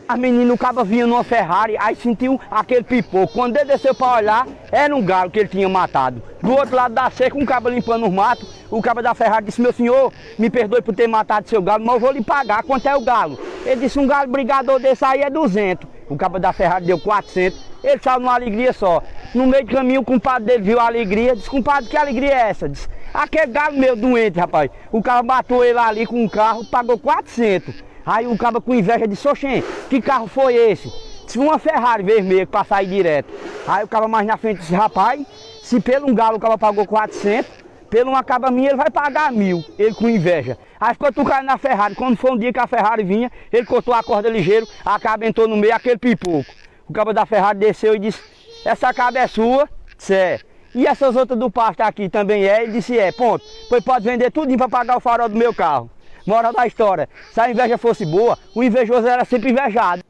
A menina, o cabo vinha numa Ferrari, aí sentiu aquele pipoco. Quando ele desceu para olhar, era um galo que ele tinha matado. Do outro lado da cerca, um cabo limpando os matos, o cabo da Ferrari disse: meu senhor, me perdoe por ter matado seu galo, mas eu vou lhe pagar. Quanto é o galo? Ele disse: um galo brigador desse aí é 200. O cabo da Ferrari deu 400. Ele saiu numa alegria só. No meio do caminho, o compadre dele viu a alegria, disse: compadre, que alegria é essa? Disse: aquele galo meu doente, rapaz. O cara bateu ele ali com um carro, pagou 400. Aí o cabo com inveja disse: oxê, que carro foi esse? Disse: uma Ferrari vermelha para sair direto. Aí o cabo mais na frente disse: rapaz, se pelo um galo o cabo pagou 400, pelo uma caba minha ele vai pagar 1000. Ele com inveja. Aí ficou tucado na Ferrari. Quando foi um dia que a Ferrari vinha, ele cortou a corda ligeiro, a caba entrou no meio, aquele pipoco. O cabo da Ferrari desceu e disse: essa caba é sua? Disse: é. E essas outras do pasto aqui também é? Ele disse: é. Ponto. Pois pode vender tudinho para pagar o farol do meu carro. Moral da história: se a inveja fosse boa, o invejoso era sempre invejado.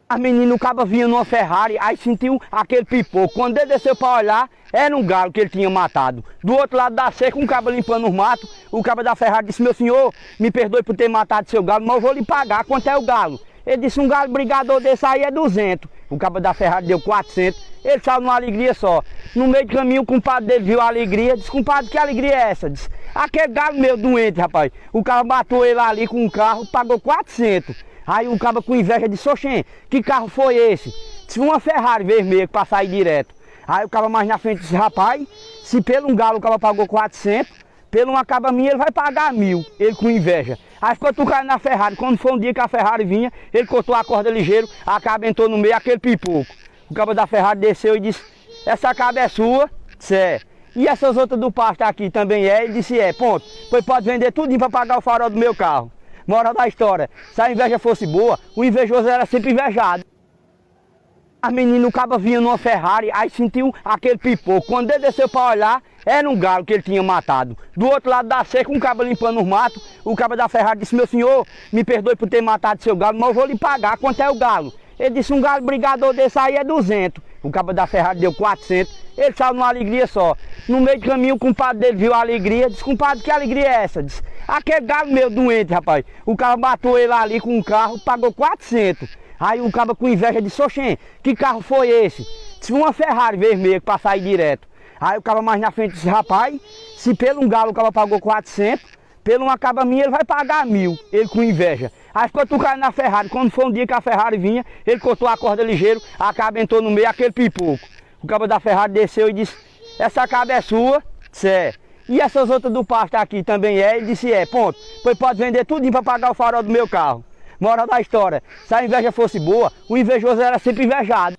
A menina, o cabo vinha numa Ferrari, aí sentiu aquele pipoco. Quando ele desceu para olhar, era um galo que ele tinha matado. Do outro lado da cerca, um cabo limpando os matos, o cabo da Ferrari disse: meu senhor, me perdoe por ter matado seu galo, mas eu vou lhe pagar. Quanto é o galo? Ele disse: um galo brigador desse aí é 200. O cabo da Ferrari deu 400. Ele saiu numa alegria só. No meio do caminho, o compadre dele viu a alegria, disse: compadre, que alegria é essa? Disse: aquele galo meu doente, rapaz. O cara bateu ele ali com um carro, pagou 400. Aí o cabo com inveja disse: oxê, que carro foi esse? Disse: uma Ferrari vermelha para sair direto. Aí o cabo mais na frente disse: rapaz, se pelo um galo o cabo pagou 400, pelo uma caba minha ele vai pagar 1000. Ele com inveja. Aí ficou tucado na Ferrari. Quando foi um dia que a Ferrari vinha, ele cortou a corda ligeiro, a caba entrou no meio, aquele pipoco. O cabo da Ferrari desceu e disse: essa caba é sua? Disse: é. E essas outras do pasto aqui também é? Ele disse: é. Ponto. Pois pode vender tudinho para pagar o farol do meu carro. Moral da história: se a inveja fosse boa, o invejoso era sempre invejado. A menina, o cabo vinha numa Ferrari, aí sentiu aquele pipoco. Quando ele desceu para olhar, era um galo que ele tinha matado. Do outro lado da cerca, um cabo limpando os matos, o cabo da Ferrari disse: meu senhor, me perdoe por ter matado seu galo, mas eu vou lhe pagar. Quanto é o galo? Ele disse: um galo brigador desse aí é 200. O cabo da Ferrari deu 400. Ele saiu numa alegria só. No meio do caminho, o compadre dele viu a alegria, disse: compadre, que alegria é essa? Disse: aquele galo meu doente, rapaz. O cara bateu ele ali com um carro, pagou 400. Aí o cabo com inveja disse: oxê, que carro foi esse? Disse: uma Ferrari vermelha para sair direto. Aí o cabo mais na frente disse: rapaz, se pelo um galo o cabo pagou 400, pelo uma caba minha ele vai pagar 1000. Ele com inveja. Aí ficou tucado na Ferrari. Quando foi um dia que a Ferrari vinha, ele cortou a corda ligeiro, a caba entrou no meio, aquele pipoco. O cabo da Ferrari desceu e disse: essa caba é sua? Disse: é. E essas outras do pasto aqui também é? Ele disse: é. Ponto. Pois pode vender tudinho para pagar o farol do meu carro. Moral da história: se a inveja fosse boa, o invejoso era sempre invejado.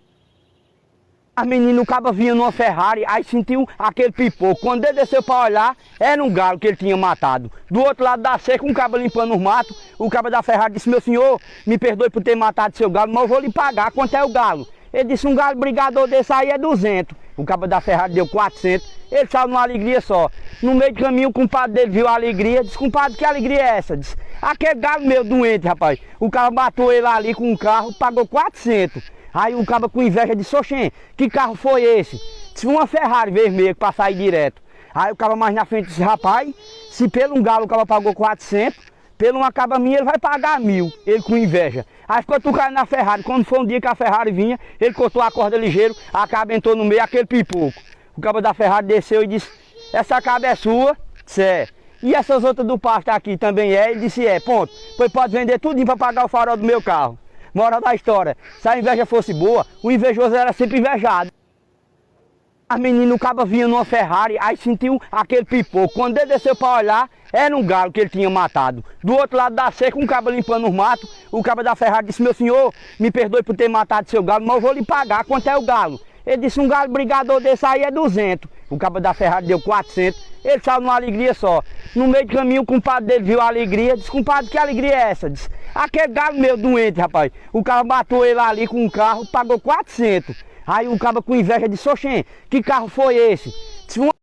A menina, o cabo vinha numa Ferrari, aí sentiu aquele pipoco. Quando ele desceu para olhar, era um galo que ele tinha matado. Do outro lado da cerca, um cabo limpando os matos, o cabo da Ferrari disse: meu senhor, me perdoe por ter matado seu galo, mas eu vou lhe pagar. Quanto é o galo? Ele disse: um galo brigador desse aí é 200. O cabo da Ferrari deu 400. Ele saiu numa alegria só. No meio do caminho, o compadre dele viu a alegria, disse: compadre, que alegria é essa? Disse: aquele galo meu doente, rapaz. O cara bateu ele ali com um carro, pagou 400. Aí o cabo com inveja disse: oxê, que carro foi esse? Disse: uma Ferrari vermelha para sair direto. Aí o cabo mais na frente disse: rapaz, se pelo um galo o cabo pagou 400, pelo uma caba minha ele vai pagar 1000. Ele com inveja. Aí ficou tucado na Ferrari. Quando foi um dia que a Ferrari vinha, ele cortou a corda ligeiro, a caba entrou no meio, aquele pipoco. O cabo da Ferrari desceu e disse: essa caba é sua? Disse: é. E essas outras do pasto aqui também é? Ele disse: é. Ponto. Pois pode vender tudinho para pagar o farol do meu carro. Moral da história: se a inveja fosse boa, o invejoso era sempre invejado. A menina, o cabo vinha numa Ferrari, aí sentiu aquele pipoco. Quando ele desceu para olhar, era um galo que ele tinha matado. Do outro lado da cerca, um cabo limpando os matos, o cabo da Ferrari disse: meu senhor, me perdoe por ter matado seu galo, mas eu vou lhe pagar. Quanto é o galo? Ele disse: um galo brigador desse aí é 200. O cabo da Ferrari deu 400. Ele saiu numa alegria só. No meio do caminho, o compadre dele viu a alegria, disse: compadre, que alegria é essa? Disse: aquele galo meu doente, rapaz. O cara bateu ele ali com um carro, pagou 400. Aí o cabo com inveja disse: oxê, que carro foi esse? Disse: